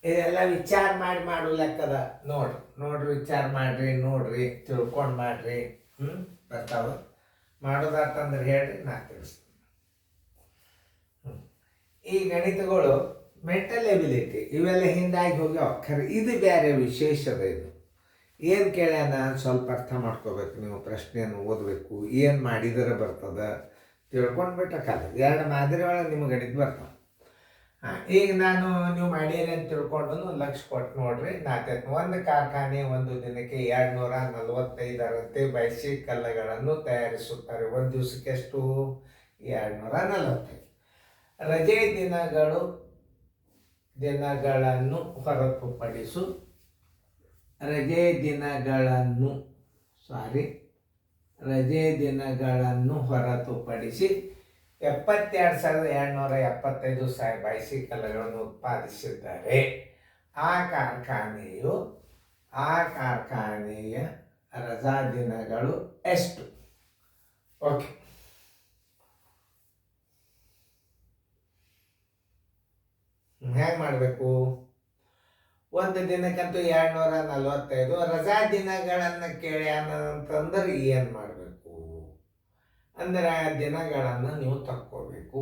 ಇದೆಲ್ಲ ವಿಚಾರ ಮಾಡಿ ಮಾಡು ಲೆಕ್ಕದ. ನೋಡ್ರಿ ವಿಚಾರ ಮಾಡ್ರಿ, ನೋಡ್ರಿ ತಿಳ್ಕೊಂಡು ಮಾಡ್ರಿ. ಬರ್ತಾವ. ಮಾಡೋದಾತಂದ್ರೆ ಹೇಳ್ರಿ, ನಾ ತಿಳಿಸ್ತೀನಿ. ಈ ಗಣಿತಗಳು ಮೆಂಟಲ್ ಎಬಿಲಿಟಿ ಇವೆಲ್ಲ ಹಿಂದಾಗಿ ಹೋಗ್ಯಾವ. ಖರೆ ಇದು ಬೇರೆ ವಿಶೇಷದ. ಇದು ಏನು ಕೇಳ್ಯಾನ ಸ್ವಲ್ಪ ಅರ್ಥ ಮಾಡ್ಕೋಬೇಕು ನೀವು. ಪ್ರಶ್ನೆಯನ್ನು ಓದಬೇಕು, ಏನು ಮಾಡಿದರೆ ಬರ್ತದೆ ತಿಳ್ಕೊಂಡು ಬಿಟ್ಟಕ್ಕಲ್ಲ. 2 ಮಾದರಿ ಒಳಗೆ ನಿಮ್ಗೆ ಗಣಿತ ಬರ್ತಾವೆ. ಈಗ ನಾನು ನೀವು ಮಾಡೀರಿ ಅಂತ ತಿಳ್ಕೊಂಡು ಲಕ್ಷ ಕೊಟ್ಟು ನೋಡ್ರಿ. ನಾಲ್ಕೈದು ಒಂದು ಕಾರ್ಖಾನೆ ಒಂದು ದಿನಕ್ಕೆ 245ರಂತೆ ಬೈಸಿಕಲ್ಗಳನ್ನು ತಯಾರಿಸುತ್ತಾರೆ. ಒಂದು ದಿವಸಕ್ಕೆ ಎಷ್ಟು? 245. ರಜೆ ದಿನಗಳನ್ನು ಹೊರತುಪಡಿಸು ರಜೆ ದಿನಗಳನ್ನು ಹೊರತುಪಡಿಸಿ 72,275 ಬೈಸಿಕಲ್ಗಳನ್ನು ಉತ್ಪಾದಿಸಿದ್ದಾರೆ. ಆ ಕಾರ್ಖಾನೆಯ ರಜಾ ದಿನಗಳು ಎಷ್ಟು? ಓಕೆ, ಹೇಗೆ ಮಾಡಬೇಕು? ಒಂದು ದಿನಕ್ಕಂತೂ 245. ರಜಾ ದಿನಗಳನ್ನು ಕೇಳ್ಯಾನಂತಂದ್ರೆ ಏನು ಮಾಡಬೇಕು ಅಂದರೆ ಆ ದಿನಗಳನ್ನು ನೀವು ತಕ್ಕೋಬೇಕು.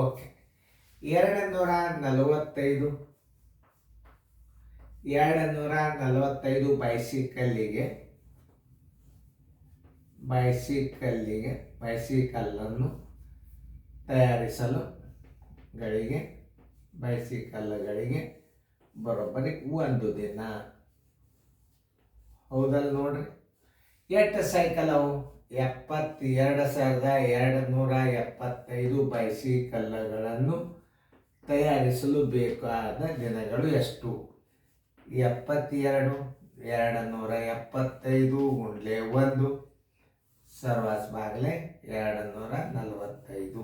ಓಕೆ, 245 ಬೈಸಿಕಲ್ಲನ್ನು ತಯಾರಿಸಲು ಬೈಸಿಕಲ್ಗಳಿಗೆ ಬರೋಬ್ಬರಿ ಒಂದು ದಿನ. ಹೌದಲ್ಲ? ನೋಡ್ರಿ ಎಷ್ಟು ಸೈಕಲ್ ಅವು? 72,275 ಬೈಸಿಕಲ್ಗಳನ್ನು ತಯಾರಿಸಲು ಬೇಕಾದ ದಿನಗಳು ಎಷ್ಟು? 72,275 ಗುಂಡ್ಲೆ 1 ಸರ್ವಾಸ್ ಬಾಗ್ಲೆ 245.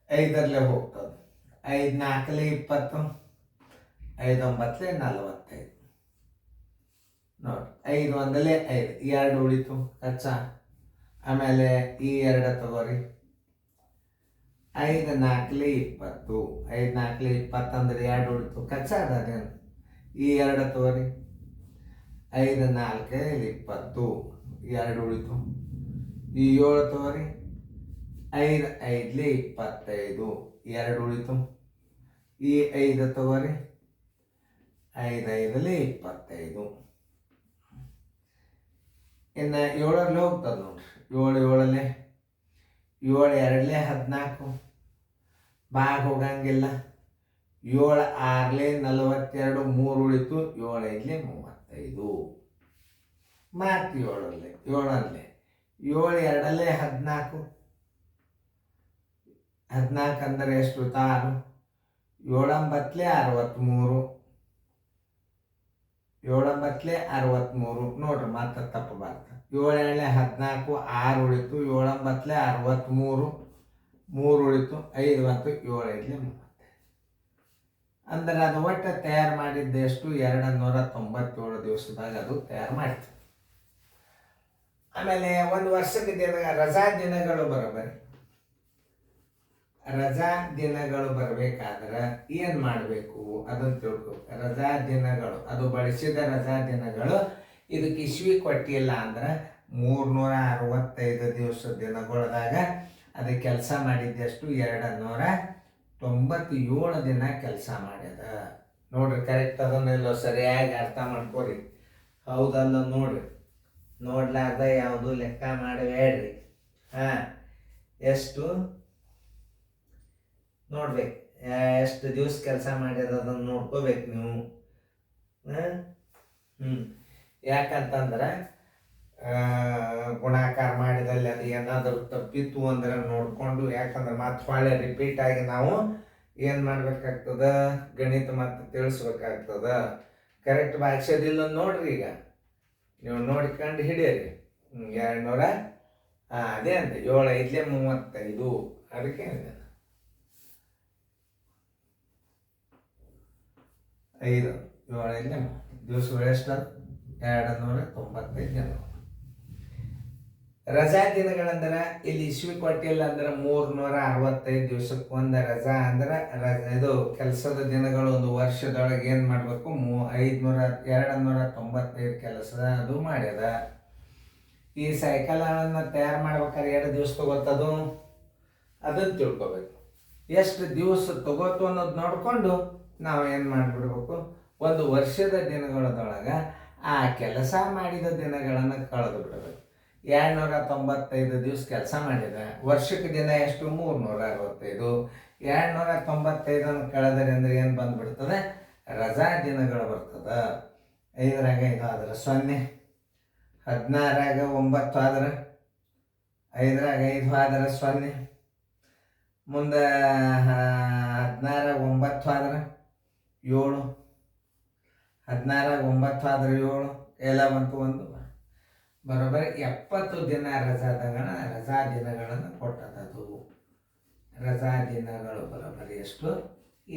5ರಲ್ಲೇ ಹೋಗ್ತದೆ. 5 4 20, 5 9 45. ನೋಡಿ, 5 1 5, 2 ಉಳಿತು ಕಚ್ಚಾ. ಆಮೇಲೆ ಈ 2 ತಗೋರಿ. 5 4 20, 5 4 20 ಅಂದ್ರೆ 2 ಉಳಿತು ಕಚ್ಚಾ. ಅದೇನು ಈ 2 ತಗೋರಿ. 5 4 20, 2 ಉಳಿತು. ಈ 7 ತಗೋರಿ. 5 5 25, 2 ಉಳಿತು. ಈ 5 ತಗೋರಿ. 5 5 25. ಇನ್ನು 7ರಲ್ಲಿ ಹೋಗ್ತದೆ ನೋಡ್ರಿ. 7 7 7 2 14 ಬಾಗ ಹೋಗಂಗಿಲ್ಲ. 7 6 42, 3 ಉಳಿತು. 7 5 35. ಮತ್ತು 7 7 2 14, 14 ಅಂದರೆ ಎಷ್ಟು? 6. 7 9 63, 7 9 63. ನೋಡ್ರಿ, ಮತ್ತೆ ತಪ್ಪಬಾರ್ದು. 7 2 14, 6 ಉಳಿತು. 7 9 63, 3 ಉಳಿತು. 5 ಬಂತು. 7 5 30. ಅಂದ್ರೆ ಅದು ಒಟ್ಟು ತಯಾರು ಮಾಡಿದ್ದು ಎಷ್ಟು? 297 ದಿವಸದಾಗ ಅದು ತಯಾರು ಮಾಡ್ತೀವಿ. ಆಮೇಲೆ ಒಂದು ವರ್ಷಕ್ಕೆ ರಜಾ ದಿನಗಳು ಬರೋಬರಿ. ರಜಾ ದಿನಗಳು ಬರಬೇಕಾದ್ರೆ ಏನು ಮಾಡಬೇಕು ಅದನ್ನು ತಿಳ್ಕೊ. ರಜಾ ದಿನಗಳು ಅದು ಬಳಸಿದ ರಜಾ ದಿನಗಳು ಇದಕ್ಕೆ ಇಸ್ವಿ ಕೊಟ್ಟಿಲ್ಲ ಅಂದ್ರೆ 365 ದಿವಸ ದಿನಗಳದಾಗ ಅದು ಕೆಲಸ ಮಾಡಿದ್ದೆಷ್ಟು? 297 ದಿನ ಕೆಲಸ ಮಾಡ್ಯದ. ನೋಡ್ರಿ, ಕರೆಕ್ಟ್ ಅದನ್ನೆಲ್ಲ ಸರಿಯಾಗಿ ಅರ್ಥ ಮಾಡ್ಕೊರಿ. ಹೌದಲ್ಲ? ನೋಡ್ರಿ, ನೋಡ್ಲಾರ್ದ ಯಾವುದು ಲೆಕ್ಕ ಮಾಡಬೇಡ್ರಿ. ಎಷ್ಟು ನೋಡ್ಬೇಕು, ಎಷ್ಟು ದಿವಸ ಕೆಲಸ ಮಾಡ್ಯದ ಅದನ್ನು ನೋಡ್ಕೋಬೇಕು ನೀವು. ಯಾಕಂತಂದ್ರೆ ಗುಣಾಕಾರ ಮಾಡಿದಲ್ಲಿ ಅದು ಏನಾದರೂ ತಪ್ಪಿತ್ತು ಅಂದ್ರೆ ನೋಡಿಕೊಂಡು, ಯಾಕಂದ್ರೆ ಮತ್ತೆ ಹೊಳೆ ರಿಪೀಟ್ ಆಗಿ ನಾವು ಏನು ಮಾಡ್ಬೇಕಾಗ್ತದ? ಗಣಿತ ಮತ್ತೆ ತಿಳಿಸ್ಬೇಕಾಗ್ತದ. ಕರೆಕ್ಟ್ ಭಾಷೆದಿಲ್ಲ ನೋಡ್ರಿ. ಈಗ ನೀವು ನೋಡ್ಕೊಂಡು ಹಿಡಿಯಿರಿ. 200 ಅದೇ ಅಂದೆ 7 5 35. ಅದಕ್ಕೆ 5 7 5 ದಿವಸಗಳು ಎಷ್ಟು? 295 ದಿನ. ರಜಾ ದಿನಗಳಂದ್ರೆ ಇಲ್ಲಿ ಇಸ್ವಿ ಕೊಟ್ಟಿಲ್ಲ ಅಂದ್ರೆ 365 ದಿವಸಕ್ಕೆ ಒಂದು ರಜಾ ಅಂದ್ರೆ ಇದು ಕೆಲಸದ ದಿನಗಳು ಒಂದು ವರ್ಷದೊಳಗೆ ಏನು ಮಾಡಬೇಕು 295 ಕೆಲಸ ಅದು ಮಾಡ್ಯದ. ಈ ಸೈಕಲನ್ನು ತಯಾರು ಮಾಡ್ಬೇಕಾದ್ರೆ 2 ದಿವಸ ತಗೋತದು ಅದನ್ನು ತಿಳ್ಕೊಬೇಕು. ಎಷ್ಟು ದಿವಸ ತಗೋತು ಅನ್ನೋದು ನೋಡಿಕೊಂಡು ನಾವು ಏನು ಮಾಡಿಬಿಡ್ಬೇಕು, ಒಂದು ವರ್ಷದ ದಿನಗಳದೊಳಗೆ ಆ ಕೆಲಸ ಮಾಡಿದ ದಿನಗಳನ್ನು ಕಳೆದು ಬಿಡಬೇಕು. 295 ದಿವಸ ಕೆಲಸ ಮಾಡಿದೆ, ವರ್ಷಕ್ಕೆ ದಿನ ಎಷ್ಟು 365. 295 ಕಳೆದರೆ ಅಂದರೆ ಏನು ಬಂದುಬಿಡ್ತದೆ, ರಜಾ ದಿನಗಳು ಬರ್ತದೆ. 5ರಾಗ 5 ಆದ್ರೆ 0, 16ರಾಗ 9 ಆದ್ರೆ 5ರಾಗ 5 ಆದ್ರೆ 0, ಮುಂದೆ 16ರಾಗ 9 ಆದ್ರೆ 7, 16ರಾಗ 9 ಆದ್ರೆ 7 ಎಲ್ಲ ಬಂತು 1 ಬರೋಬ್ಬರಿ 70 ದಿನ ರಜಾ ದಿನಗಳನ್ನು ಕೊಟ್ಟದದು. ರಜಾ ದಿನಗಳು ಬರೋಬ್ಬರಿ ಎಷ್ಟು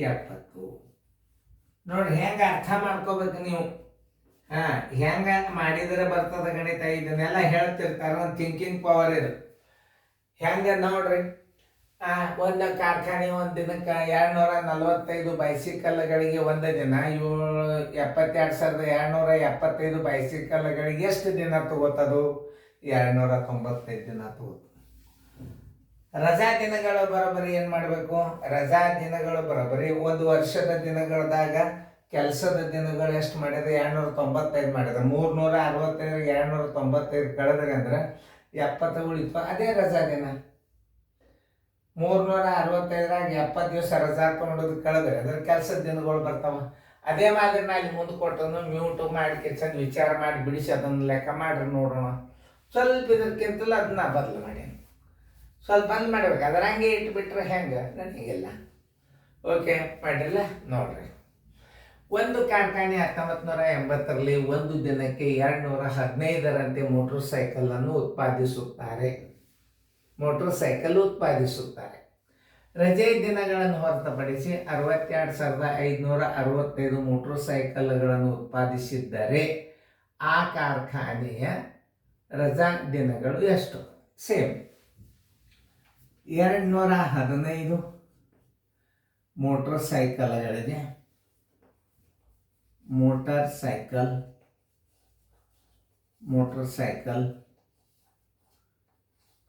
70. ನೋಡಿ ಹೆಂಗೆ ಅರ್ಥ ಮಾಡ್ಕೋಬೇಕು ನೀವು. ಹೆಂಗೆ ಮಾಡಿದರೆ ಬರ್ತದೆ ಗಣಿತ, ಇದನ್ನೆಲ್ಲ ಹೇಳ್ತಿರ್ತಾರೆ. ಒಂದು ಥಿಂಕಿಂಗ್ ಪವರ್ ಇದು. ಹೆಂಗೆ ನೋಡ್ರಿ, ಒಂದು ಕಾರ್ಖಾನೆ ಒಂದು ದಿನಕ್ಕೆ 245 ಬೈಸಿಕಲ್ಗಳಿಗೆ ಒಂದು ದಿನ, 72,275 ಬೈಸಿಕಲ್ಗಳಿಗೆ ಎಷ್ಟು ದಿನ ತಗೋತದು, 295 ದಿನ ತಗೋತು. ರಜಾ ದಿನಗಳು ಬರೋಬ್ಬರಿ ಏನು ಮಾಡಬೇಕು, ರಜಾ ದಿನಗಳು ಬರೋಬ್ಬರಿ ಒಂದು ವರ್ಷದ ದಿನಗಳದಾಗ ಕೆಲಸದ ದಿನಗಳು ಎಷ್ಟು ಮಾಡಿದ್ರೆ 295 ಮಾಡಿದ್ರೆ 365 295 ಕಳೆದ್ರೆ ಅಂದ್ರೆ 70 ಉಳಿತು. ಅದೇ ರಜಾ ದಿನ. 365ರಾಗ 70 ದಿವಸ ರಜಾ ತೊಗೊಂಡೋದು ಕಳೆದ್ರೆ ಅದ್ರ ಕೆಲಸದ ದಿನಗಳು ಬರ್ತಾವ. ಅದೇ ಮಾದರಿ ನಾ ಇಲ್ಲಿ ಮುಂದೆ ಕೊಟ್ಟನು ಮ್ಯೂಟು ಮಾಡಿ ಚಂದ ವಿಚಾರ ಮಾಡಿ ಬಿಡಿಸಿ ಅದನ್ನು ಲೆಕ್ಕ ಮಾಡ್ರಿ ನೋಡೋಣ. ಸ್ವಲ್ಪ ಇದಕ್ಕಿಂತಲೂ ಅದನ್ನ ಬದಲು ಮಾಡಿ ಸ್ವಲ್ಪ ಬಂದ್ ಮಾಡ್ಬೇಕು. ಅದರ ಹಂಗೆ ಇಟ್ಬಿಟ್ರೆ ಹೆಂಗೆ ನನಗೆಲ್ಲ ಓಕೆ ಮಾಡಿರಲ್ಲ. ನೋಡ್ರಿ, ಒಂದು ಕಾರ್ಖಾನೆ 1980ರಲ್ಲಿ ಒಂದು ದಿನಕ್ಕೆ 215ರಂತೆ ಮೋಟರ್ ಸೈಕಲನ್ನು ಉತ್ಪಾದಿಸುತ್ತಾರೆ. ರಜೆ ದಿನಗಳನ್ನು ಹೊರತುಪಡಿಸಿ 62,565 ಮೋಟರ್ ಸೈಕಲ್ಗಳನ್ನು ಉತ್ಪಾದಿಸಿದ್ದರೆ ಆ ಕಾರ್ಖಾನೆಯ ರಜಾ ದಿನಗಳು ಎಷ್ಟು? ಸೇಮ್ 215 ಮೋಟರ್ ಸೈಕಲ್ಗಳಿಗೆ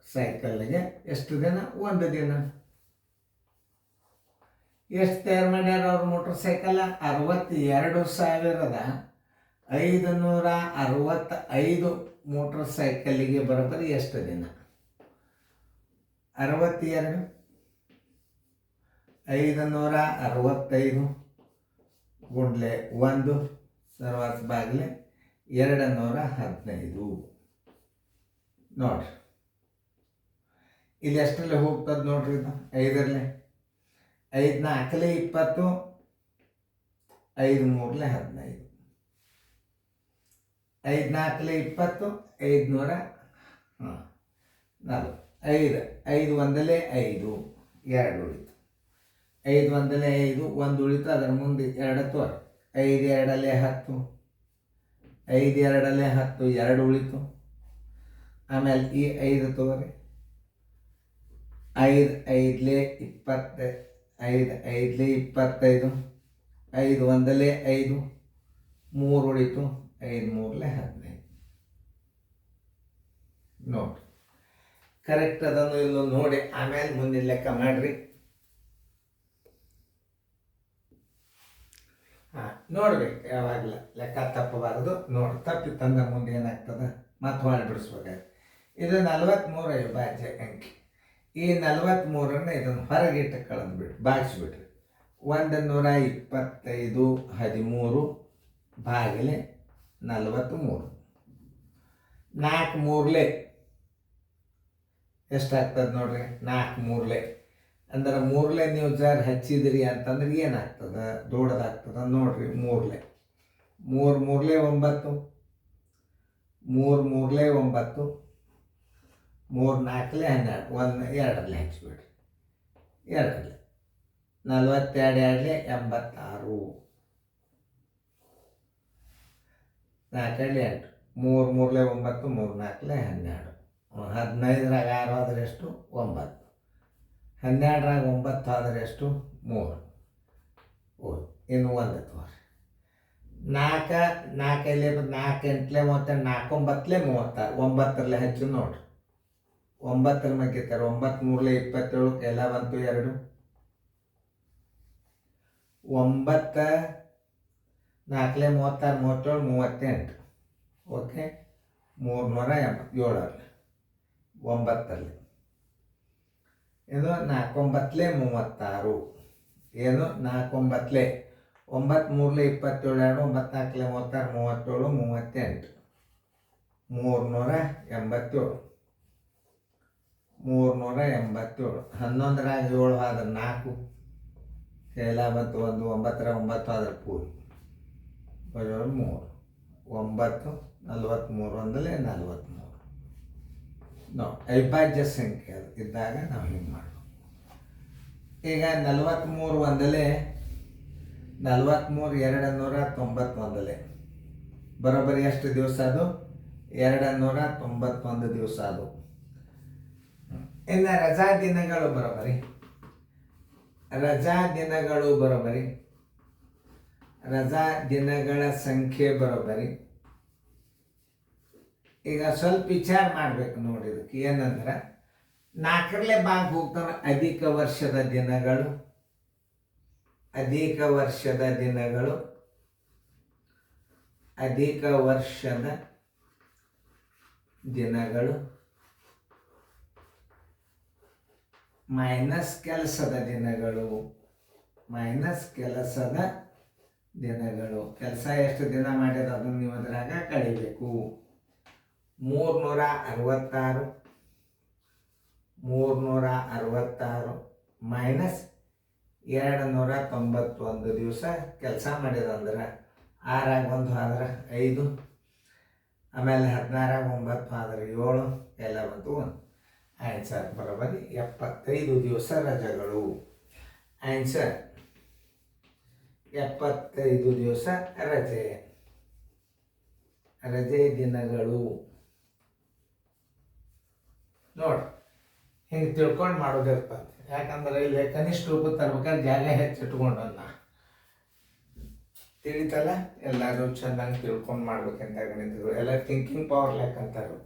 ಸೈಕಲ್ಗೆ ಎಷ್ಟು ದಿನ? ಒಂದು ದಿನ. ಎಷ್ಟು ತಯಾರು ಮಾಡ್ಯಾರ ಅವ್ರ ಮೋಟರ್ ಸೈಕಲ್? 62,565 ಮೋಟರ್ ಸೈಕಲ್ಲಿಗೆ ಬರೋಬ್ಬರಿ ಎಷ್ಟು ದಿನ? 62,565 ಗುಂಡ್ಲೆ 1 ಸರ್ವಾಸ್ ಬಾಗಿಲೆ 215. ನೋಡ್ರಿ ಇಲ್ಲಿ ಎಷ್ಟರಲ್ಲಿ ಹೋಗ್ತದೆ ನೋಡ್ರಿ. ಇದು 5ರಲ್ಲಿ 5 4 20, 5 3 15, 5 4 20, 500 4 5 5 1 5 2 ಉಳಿತು. 5 1 5 1 ಉಳಿತು. ಅದರ ಮುಂದೆ 2 ತೋರಿ. 5 2 10, 5 2 10 2 ಉಳಿತು. ಆಮೇಲೆ ಈ 5 ತೋರಿ. 5 5 20, 5 5 25, 5 1 5 3 ಉಳಿತು. 5 3 15. ನೋಡ್ರಿ ಕರೆಕ್ಟ್ ಅದನ್ನು ಇಲ್ಲೂ ನೋಡಿ ಆಮೇಲೆ ಮುಂದಿನ ಲೆಕ್ಕ ಮಾಡ್ರಿ. ನೋಡ್ಬೇಕು, ಯಾವಾಗಲ ಲೆಕ್ಕ ತಪ್ಪಬಾರದು. ನೋಡಿ ತಪ್ಪಿತ್ತಂದ್ರೆ ಮುಂದೆ ಏನಾಗ್ತದೆ ಮತ್ತೆ ಹೊಳೆ ಬಿಡಿಸ್ಬೇಕಾದ್ರೆ. ಇದು 43 ಅವಿಭಾಜ್ಯ ಅಂಕಿ. ಈ 43ನ್ನು ಇದನ್ನು ಹೊರಗಿಟ್ಟು ಭಾಗಿಸ್ಬಿಟ್ರಿ. 125 13 ಭಾಗಿಲೆ 43. 4 3 ಎಷ್ಟಾಗ್ತದೆ ನೋಡ್ರಿ? 4 3 ಅಂದ್ರೆ 3 ನೀವು ಜರ್ ಹಚ್ಚಿದ್ರಿ ಅಂತಂದ್ರೆ ಏನಾಗ್ತದೆ? ದೊಡ್ಡದಾಗ್ತದೆ ನೋಡ್ರಿ. 3 3 3 9, 3 3 9, 3 4 12. 1 2ರಲ್ಲಿ ಹಚ್ಚಿಬಿಡ್ರಿ. 2ರಲ್ಲಿ 42 2 86, 4 8, 3 3 9, 3 4 12. 15ರಾಗ 6 ಆದ್ರೆ ಎಷ್ಟು? 9. 12ರಾಗ 9 ಆದರೆ ಎಷ್ಟು? 3. ಇನ್ನು 1 ತೋರಿ. 4 4 4 8 32 4 9 36. 9ರಲ್ಲಿ ಹೆಚ್ಚು ನೋಡ್ರಿ. 9ರ ಮಗ್ಗಿತಾರೆ. 9 3 27 ಎಲ್ಲ ಬಂತು 2. 9 4 36 37 38. ಓಕೆ, 387ರಲ್ಲಿ 9ರಲ್ಲಿ. ಇದು 4 9 36. ಏನು 4 9 9 3 27 2 9 4 36 37 38. 387. 387. 11ರಾಗ 7 ಆದ್ರೆ 4 ಎಲ್ಲ ಬಂತು 1. 9ರ 9 ಆದ್ರೆ ಪೂರಿ 3. 9 43 ಒಂದಲೇ 43. ಅವಿಭಾಜ್ಯ ಸಂಖ್ಯೆ ಅದು ಇದ್ದಾಗ ನಾವು ಹಿಂಗೆ ಮಾಡೋದು. ಈಗ 43 ಒಂದಲೇ 43 291 ಬರೋಬ್ಬರಿ ಎಷ್ಟು ದಿವಸ ಅದು? 291 ದಿವಸ ಅದು. ಇನ್ನು ರಜಾ ದಿನಗಳು ಬರೋಬ್ಬರಿ. ರಜಾ ದಿನಗಳು ಬರೋಬ್ಬರಿ. ರಜಾ ದಿನಗಳ ಸಂಖ್ಯೆ ಬರೋಬ್ಬರಿ. ಈಗ ಸ್ವಲ್ಪ ವಿಚಾರ ಮಾಡ್ಬೇಕು ನೋಡಿ. ಇದಕ್ಕೆ ಏನಂದ್ರೆ 4ರಲ್ಲೇ ಭಾಗ ಹೋಗ್ತಾನೆ ಅಧಿಕ ವರ್ಷದ ದಿನಗಳು. ಅಧಿಕ ವರ್ಷದ ದಿನಗಳು. ಅಧಿಕ ವರ್ಷದ ದಿನಗಳು ಮೈನಸ್ ಕೆಲಸದ ದಿನಗಳು. ಮೈನಸ್ ಕೆಲಸದ ದಿನಗಳು. ಕೆಲಸ ಎಷ್ಟು ದಿನ ಮಾಡಿದ ಅದನ್ನು ನೀವು ಅದ್ರಾಗ ಕಳಿಬೇಕು. 366. 366 ಮೈನಸ್ 291 ದಿವಸ ಕೆಲಸ ಮಾಡಿದಂದ್ರೆ 6ರಾಗ 1 ಆದ್ರೆ 5. ಆಮೇಲೆ 16ರಾಗ 9 ಆದ್ರೆ 7 ಎಲ್ಲ ಬಂತು 1. ಆನ್ಸರ್ ಬರೋಬರಿ 75 ದಿವಸ ರಜೆಗಳು. ಆನ್ಸರ್ 75 ದಿವಸ ರಜೆ. ರಜೆ ದಿನಗಳು ನೋಡಿ. ಹಿಂಗೆ ತಿಳ್ಕೊಂಡು ಮಾಡೋದಿರ್ತದೆ. ಯಾಕಂದ್ರೆ ಇಲ್ಲಿ ಕನಿಷ್ಠ ರೂಪ ತರ್ಬೇಕಾದ್ರೆ ಜಾಗ ಹೆಚ್ಚಿಟ್ಕೊಂಡು ತಿಳಿತಲ್ಲ. ಎಲ್ಲರೂ ಚೆನ್ನಾಗಿ ತಿಳ್ಕೊಂಡು ಮಾಡ್ಬೇಕಂತ ಗಣಿತಗಳು ಎಲ್ಲ ಥಿಂಕಿಂಗ್ ಪವರ್ ಲೆಕ್ಕ ಅಂತಾರೆ.